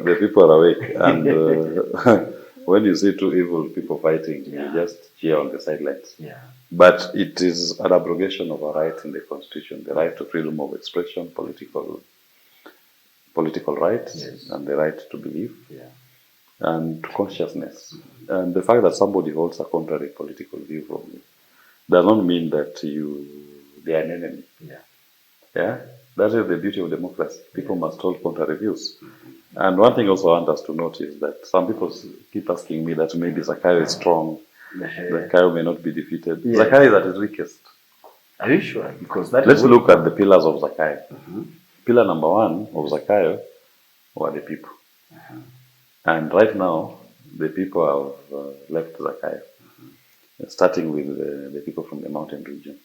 the people are awake, and when you see two evil people fighting, you just cheer on the sidelines. Yeah. But it is an abrogation of a right in the Constitution, the right to freedom of expression, political rights, Yes. and the right to believe, Yeah. and to consciousness. And the fact that somebody holds a contrary political view from you does not mean that they are an enemy. Yeah. Yeah, that is the beauty of democracy. People must hold contrary views. And one thing also I want us to note is that some people keep asking me that maybe Zakayo is strong, Zakayo may not be defeated. Yes. Zakayo is at his weakest. Are you sure? Because that Let's look at the pillars of Zakayo. Pillar number one of Zakayo were the people. And right now, the people have left Zakayo, starting with the people from the mountain region.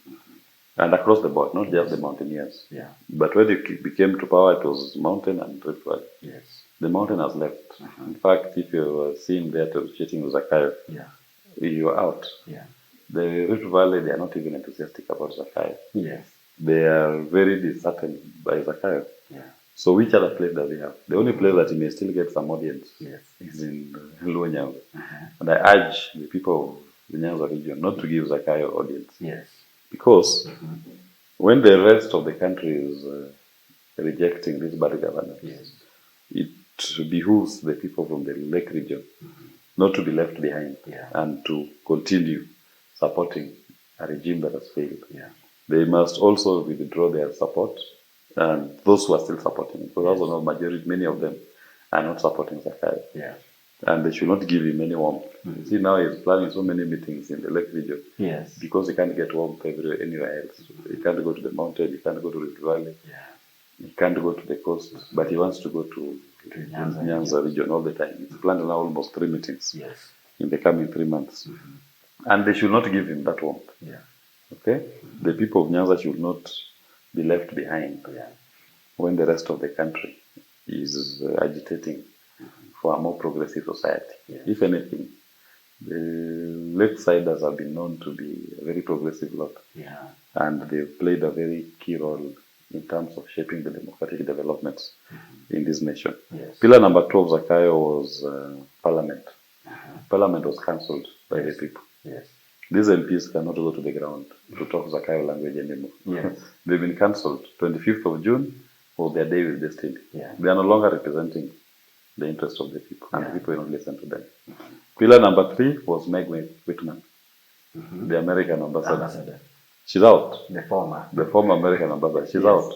And across the board, not just the mountaineers. Yeah. But when it became to power, it was mountain and Rift Valley. Yes. The mountain has left. In fact, if you were seen there negotiating with Zakayo, you are out. Yeah. The Rift Valley, they are not even enthusiastic about Zakayo. Yes. They are very disheartened by Zakayo. Yeah. So which other place does he have? The only place that he may still get some audience is in Luo Nyanza. And I urge the people of the Nyanza region not to give Zakayo audience. Yes. Because when the rest of the country is rejecting this bad governance, it behooves the people from the Lake region not to be left behind and to continue supporting a regime that has failed. Yeah. They must also withdraw their support, and those who are still supporting, because also no majority, many of them are not supporting Zakayo. Yeah. And they should not give him any warmth. You see, now he's planning so many meetings in the Lake region. Yes. Because he can't get warmth anywhere else. He can't go to the mountain, he can't go to the valley, he can't go to the coast, but he wants to go to Nyanza region all the time. He's planned now almost 3 meetings in the coming 3 months. And they should not give him that warmth. Yeah. Okay? The people of Nyanza should not be left behind when the rest of the country is agitating for a more progressive society. If anything, the Lakesiders have been known to be a very progressive lot. And they've played a very key role in terms of shaping the democratic developments in this nation. Pillar number 2 of Zakayo was Parliament. Parliament was cancelled by the people. These MPs cannot go to the ground to talk Zakayo language anymore. They've been cancelled. 25th of June was their day with destiny. They are no longer representing the interest of the people, and the people will not listen to them. Pillar number 3 was Meg Whitman, the American ambassador. She's out. The former American ambassador. She's out.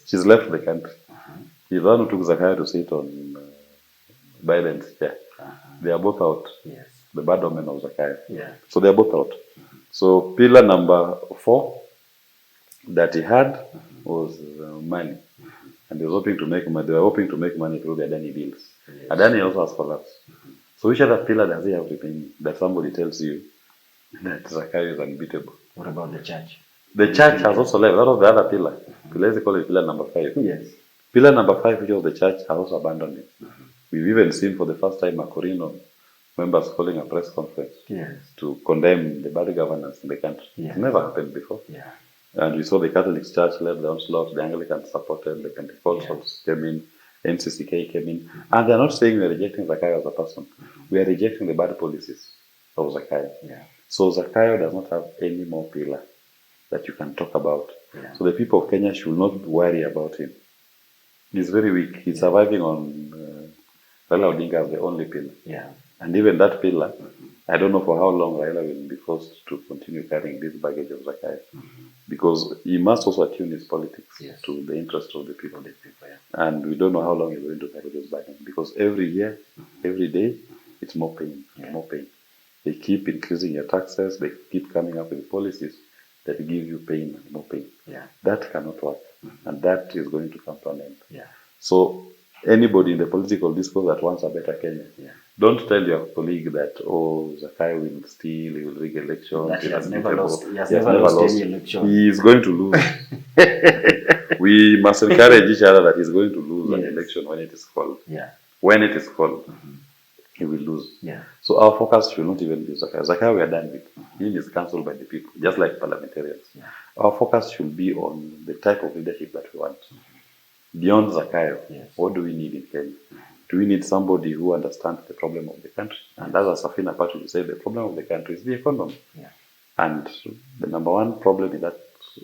She's left the country. He's the one who took Zakayo to sit on Biden's chair. They are both out. The bad omen of Zakayo. So they are both out. So pillar number 4 that he had was money. And he was hoping to make money. They were hoping to make money through the Adani deals. Adani also has collapsed. So which other pillar does he have remaining that somebody tells you that Zakayo is unbeatable? What about the church? The church has also left. That was the other pillar. Let's call it pillar number 5. Pillar number 5, which was the church, has also abandoned it. We've even seen for the first time Macorino members calling a press conference to condemn the bad governance in the country. It's never happened before. And we saw the Catholic Church led the onslaught, the Anglicans supported, the Pentecostals came in, NCCK came in. And they're not saying we're rejecting Zakayo as a person. We are rejecting the bad policies of Zakayo. So Zakayo does not have any more pillar that you can talk about. So the people of Kenya should not worry about him. He's very weak. He's surviving on Raila Odinga as the only pillar. And even that pillar, I don't know for how long Raila will be forced to continue carrying this baggage of Zakayo. Because he must also attune his politics to the interest of the people. And we don't know how long he's going to carry this baggage. Because every year, every day, it's more pain, more pain. They keep increasing your taxes, they keep coming up with policies that give you pain and more pain. That cannot work. And that is going to come to an end. So anybody in the political discourse that wants a better Kenya, don't tell your colleague that, oh, Zakayo will steal, he will rig elections. That he has never lost. He has never lost any election. He is going to lose. We must encourage each other that he's going to lose an election when it is called. When it is called, he will lose. So our focus should not even be Zakayo. Zakayo we are done with. Him is cancelled by the people, just like parliamentarians. Our focus should be on the type of leadership that we want. Beyond Zakayo, what do we need in Kenya? Do we need somebody who understands the problem of the country? And as a Safina Part, you say the problem of the country is the economy. Yeah. And the number one problem in that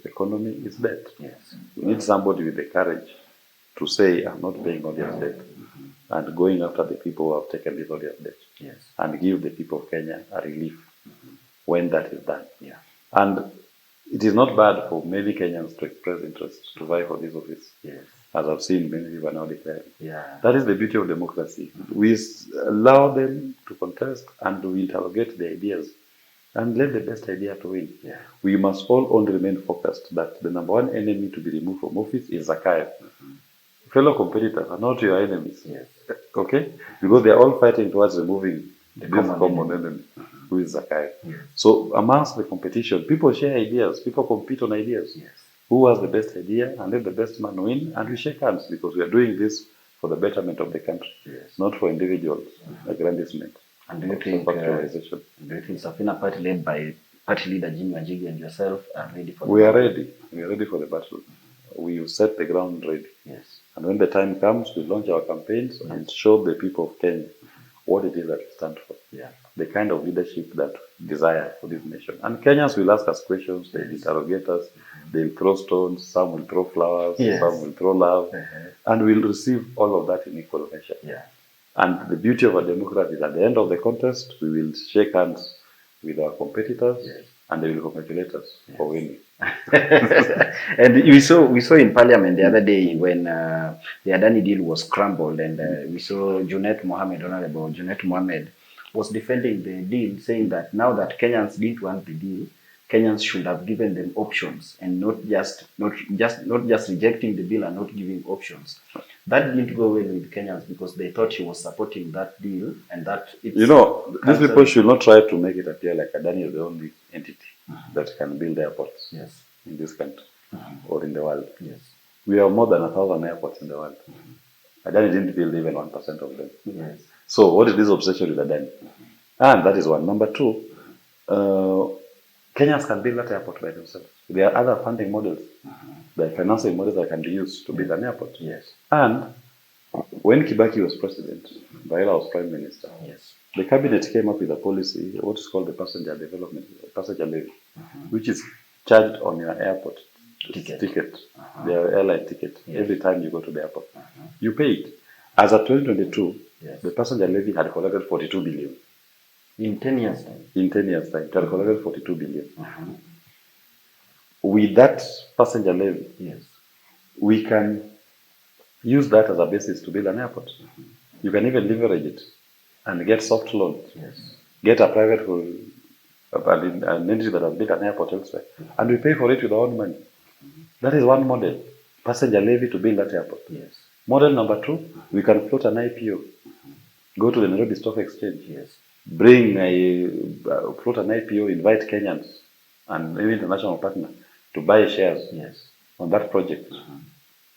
economy is debt. Yes. We need somebody with the courage to say, I'm not paying all your debt, and going after the people who have taken this all your debt, yes, and give the people of Kenya a relief when that is done. Yeah. And it is not bad for many Kenyans to express interest to vie for this office. Yes. As I've seen many people are now declaring. Yeah. That is the beauty of democracy. We allow them to contest and we interrogate the ideas and let the best idea to win. Yeah. We must all only remain focused that the number one enemy to be removed from office is Zakayo. Fellow competitors are not your enemies. Yes. Okay? Because they are all fighting towards removing the this common enemy, who is Zakayo. Yes. So amongst the competition, people share ideas, people compete on ideas. Yes. Who has the best idea, and let the best man win, and we shake hands because we are doing this for the betterment of the country, yes, not for individuals, aggrandizement. And do you think Safina Party led by Party Leader Jimmy Wanjigi and yourself are ready for the battle? We are ready for the battle. We set the ground ready. Yes. And when the time comes, we launch our campaigns and show the people of Kenya what it is that we stand for. Yeah. The kind of leadership that we desire for this nation. And Kenyans will ask us questions, they'll interrogate us, they'll throw stones, some will throw flowers, some will throw love, and we'll receive all of that in equal measure. Yeah. And the beauty of a democracy is at the end of the contest, we will shake hands with our competitors, and they will congratulate us for winning. And we saw in Parliament the other day when the Adani deal was crumbled, and we saw Honorable Junet Mohammed was defending the deal, saying that now that Kenyans didn't want the deal, Kenyans should have given them options and not just rejecting the bill and not giving options. That didn't go well with Kenyans because they thought he was supporting that deal, and that it's, these people should not try to make it appear like Adani is the only entity that can build airports in this country or in the world. Yes. We have more than 1,000 airports in the world. Adani didn't build even 1% of them. Yes. So what is this obsession with Adani? And that is one. Number two, Kenyans can build that airport by themselves. There are other funding models, the financing models that can be used to build an airport. Yes. And when Kibaki was president, Raila was prime minister, the cabinet came up with a policy, what is called the passenger levy, which is charged on your airport ticket, the airline ticket, every time you go to the airport. You pay it. As of 2022, the passenger levy had collected 42 billion. In 10 years' time? In 10 years' time, it had collected 42 billion. With that passenger levy, we can use that as a basis to build an airport. You can even leverage it and get soft loans. Get a private an entity that has built an airport elsewhere. And we pay for it with our own money. That is one model. Passenger levy to build that airport. Model number two, we can float an IPO. Go to the Nairobi Stock Exchange. Bring float an IPO, invite Kenyans and maybe international partner to buy shares on that project.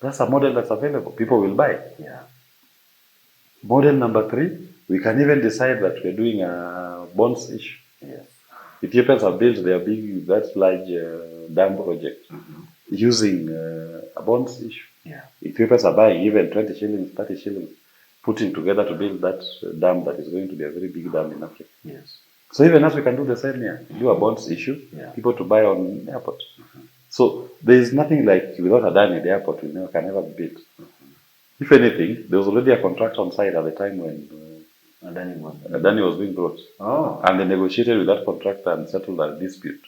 That's a model that's available. People will buy. Model number three, we can even decide that we're doing a bonds issue. Ethiopians have built their that large dam project using a bonds issue. Ethiopians are buying even 20 shillings, 30 shillings, putting together to build that dam that is going to be a very big dam in Africa. So even as we can do the same here, do a bonds issue, people to buy on airport. So there is nothing like without Adani, the airport can never be built. If anything, there was already a contract on site at the time when Adani was being brought. And they negotiated with that contractor and settled a dispute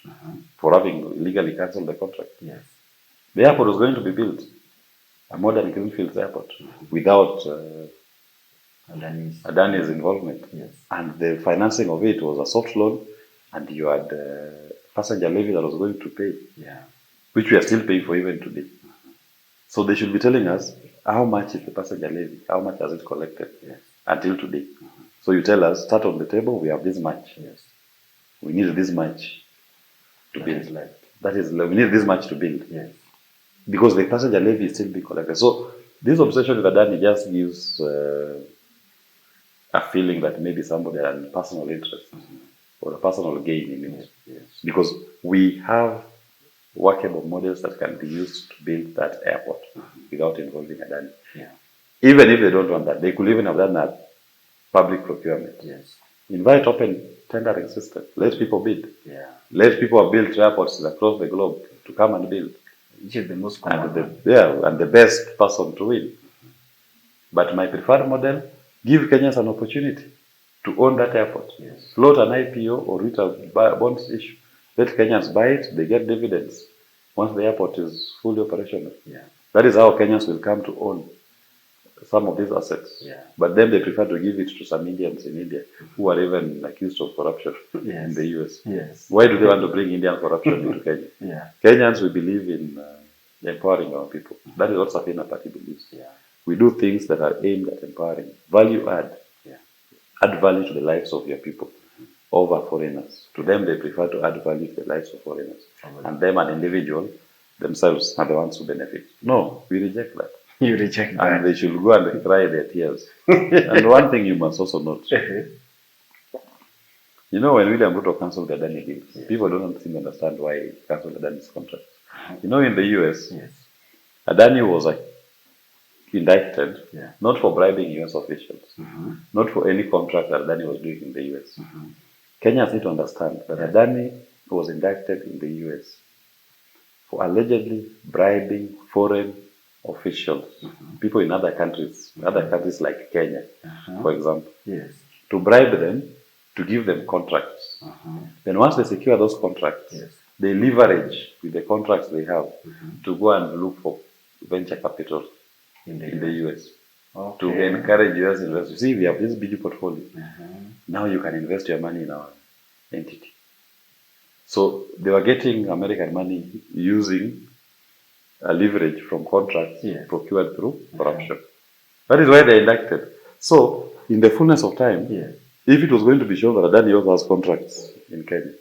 for having illegally cancelled the contract. The airport was going to be built, a modern greenfield airport, without Adani's involvement. And the financing of it was a soft loan, and you had passenger levy that was going to pay, which we are still paying for even today. So they should be telling us how much is the passenger levy, how much has it collected until today. So you tell us, start on the table, we have this much. We need this much to build. We need this much to build. Because the passenger levy is still being collected. So this obsession with Adani just gives a feeling that maybe somebody had a personal interest or a personal gain in it. Because we have workable models that can be used to build that airport without involving Adani. Even if they don't want that, they could even have done that public procurement. Yes. Invite open tendering system. Let people bid. Yeah. Let people who build airports across the globe to come and build. Which is the most common one. And the best person to win. But my preferred model, give Kenyans an opportunity to own that airport. Yes. Float an IPO or read a bonds issue. Let Kenyans buy it, they get dividends once the airport is fully operational. Yeah. That is how Kenyans will come to own some of these assets. Yeah. But then they prefer to give it to some Indians in India who are even accused of corruption in the US. Yes. Why do they want to bring Indian corruption into Kenya? Yeah. Kenyans, we believe in empowering our people. That is what Safina Party believes. Yeah. We do things that are aimed at empowering. Value add. Yeah. Add value to the lives of your people over foreigners. To them, they prefer to add value to the lives of foreigners. And them, an individual, themselves are the ones who benefit. No, we reject that. You reject that. And they should go and cry their tears. And one thing you must also note. You know, when William Ruto cancelled the Adani deals, people don't seem to understand why he cancelled Adani's contract. You know, in the US, Adani was indicted, not for bribing US officials, not for any contract that Adani was doing in the US. Kenyans need to understand that Adani was indicted in the US for allegedly bribing foreign officials, people in other countries like Kenya, for example, to bribe them, to give them contracts. Then once they secure those contracts, they leverage with the contracts they have to go and look for venture capital in the US. To encourage US investors. You see, we have this big portfolio. Now you can invest your money in our entity. So they were getting American money using a leverage from contracts procured through corruption. That is why they elected. So, in the fullness of time, if it was going to be shown that Adani also has contracts in Kenya,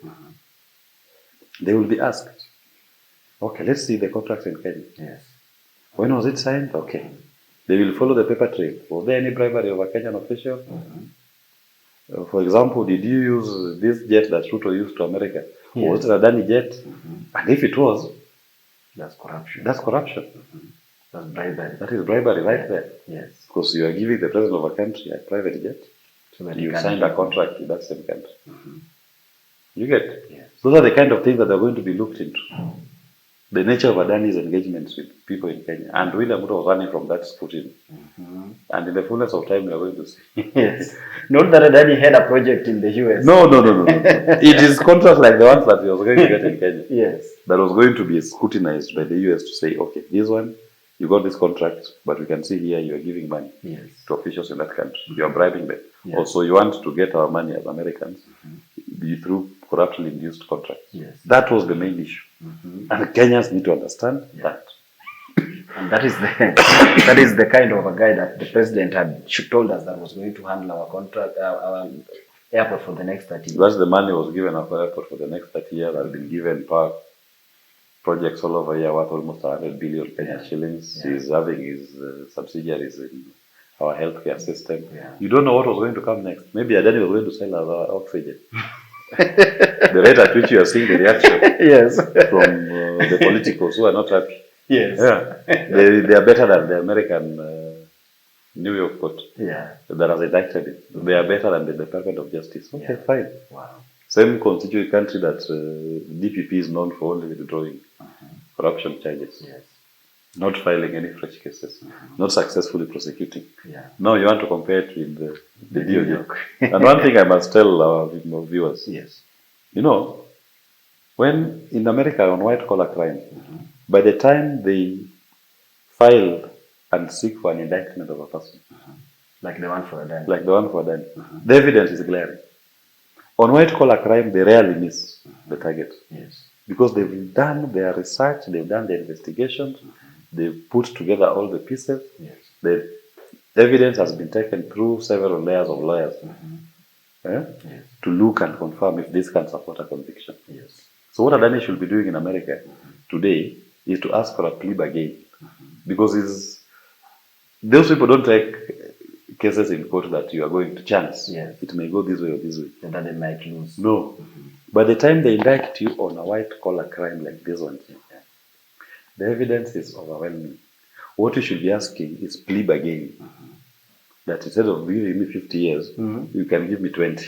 they will be asked, okay, let's see the contracts in Kenya. When was it signed? Okay. They will follow the paper trail. Was there any bribery of a Kenyan official? For example, did you use this jet that Ruto used to America? Was it a Adani jet? And if it was, that's corruption. That's corruption. That's bribery. That is bribery right there. Yes. Because you are giving the president of a country a private jet. So you signed a contract with that same country. You get? Yes. Those are the kind of things that are going to be looked into. The nature of Adani's engagements with people in Kenya. And William Ruto was running from that scrutiny. And in the fullness of time, we are going to see. Yes. Not that Adani had a project in the US. No. It is contracts like the ones that he was going to get in Kenya. Yes. That was going to be scrutinized by the US to say, okay, this one, you got this contract, but we can see here you are giving money to officials in that country. You are bribing them. Also, you want to get our money as Americans through corruption-induced contracts. That was the main issue. And Kenyans need to understand that. And that is the kind of a guy that the president had told us that was going to handle our contract, our airport for the next 30 years. That's the money was given our airport for the next 30 years. Has been given projects all over here worth almost 100 billion Kenyan shillings. He's having his subsidiaries in our healthcare system. You don't know what was going to come next. Maybe Adani was going to sell us our oxygen. The rate at which you are seeing the reaction from the politicals who are not happy. They are better than the American New York court that has indicted it. They are better than the Department of Justice. Okay, fine. Wow. Same constituent country that DPP is known for only withdrawing corruption charges. Not filing any fresh cases, not successfully prosecuting. Now you want to compare it with the DOJ. And one thing I must tell our viewers, you know, when in America on white collar crime, by the time they file and seek for an indictment of a person, like the one for Adani, the evidence is glaring. On white collar crime, they rarely miss the target. Because they've done their research, they've done their investigations, they've put together all the pieces. The evidence has been taken through several layers of lawyers to look and confirm if this can support a conviction. So what Adani should be doing in America today is to ask for a plea bargain. Because those people don't take cases in court that you are going to chance. It may go this way or this way. And then they might lose. No. By the time they indict you on a white collar crime like this one, the evidence is overwhelming. What you should be asking is plead again. That instead of giving me 50 years, you can give me 20.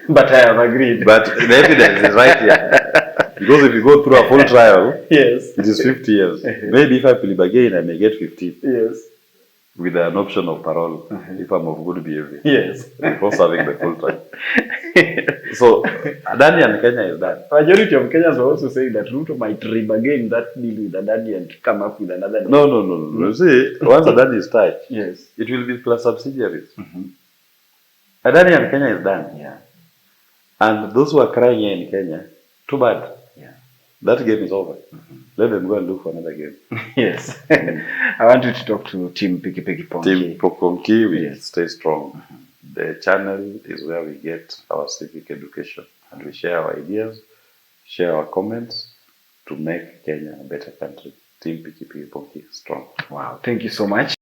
But I have agreed. But the evidence is right here. Because if you go through a full trial, Yes, it is 50 years. Maybe if I plead again, I may get 15. yes, With an option of parole, if I'm of good behavior. yes. Before serving the full time. So, Adani and Kenya is done. Majority of Kenyans are also saying that Ruto might again that deal with Adani and come up with another deal. No. You see, once Adani is tied, Yes. it will be plus subsidiaries. Adani and Kenya is done. Yeah. And those who are crying here in Kenya, too bad. Yeah. That game is over. Let them go and look for another game. Yes. I want you to talk to Team Piki Piki Ponki. Team Pokonki, we Yes. stay strong. The channel is where we get our civic education and we share our ideas, share our comments to make Kenya a better country. Team Piki Piki Ponki strong. Wow. Thank you so much.